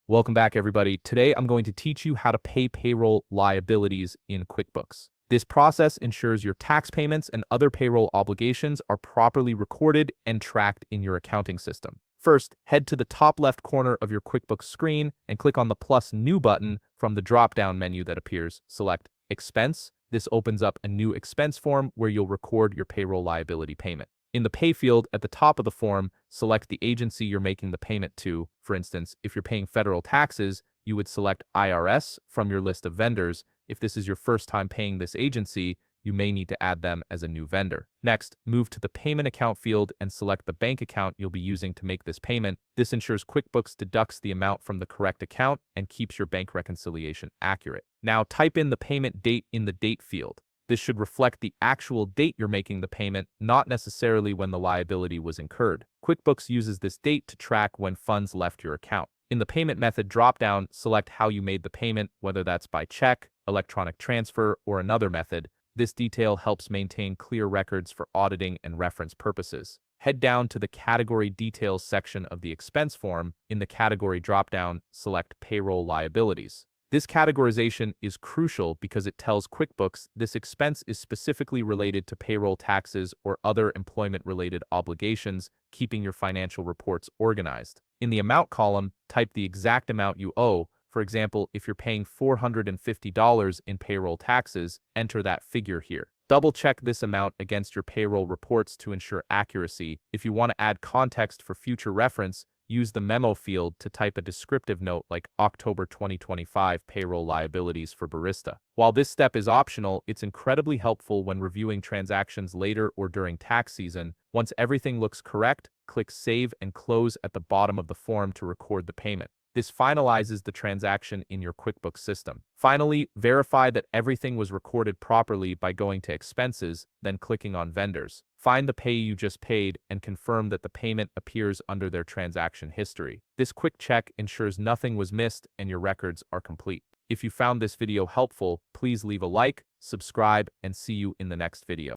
Welcome back, everybody. Today, I'm going to teach you how to pay payroll liabilities in QuickBooks. This process ensures your tax payments and other payroll obligations are properly recorded and tracked in your accounting system. First, head to the top left corner of your QuickBooks screen and click on the plus new button from the drop-down menu that appears. Select Expense. This opens up a new expense form where you'll record your payroll liability payment. In the Pay field at the top of the form, select the agency you're making the payment to. For instance, if you're paying federal taxes, you would select IRS from your list of vendors. If this is your first time paying this agency, you may need to add them as a new vendor. Next, move to the Payment Account field and select the bank account you'll be using to make this payment. This ensures QuickBooks deducts the amount from the correct account and keeps your bank reconciliation accurate. Now, type in the payment date in the Date field. This should reflect the actual date you're making the payment, not necessarily when the liability was incurred. QuickBooks uses this date to track when funds left your account. In the Payment Method dropdown, select how you made the payment, whether that's by check, electronic transfer, or another method. This detail helps maintain clear records for auditing and reference purposes. Head down to the Category Details section of the expense form. In the Category dropdown, select Payroll Liabilities. This categorization is crucial because it tells QuickBooks this expense is specifically related to payroll taxes or other employment-related obligations, keeping your financial reports organized. In the Amount column, type the exact amount you owe. For example, if you're paying $450 in payroll taxes, enter that figure here. Double-check this amount against your payroll reports to ensure accuracy. If you want to add context for future reference, use the Memo field to type a descriptive note like October 2025 payroll liabilities for barista. While this step is optional, it's incredibly helpful when reviewing transactions later or during tax season. Once everything looks correct, click Save and Close at the bottom of the form to record the payment. This finalizes the transaction in your QuickBooks system. Finally, verify that everything was recorded properly by going to Expenses, then clicking on Vendors. Find the payee you just paid and confirm that the payment appears under their transaction history. This quick check ensures nothing was missed and your records are complete. If you found this video helpful, please leave a like, subscribe, and see you in the next video.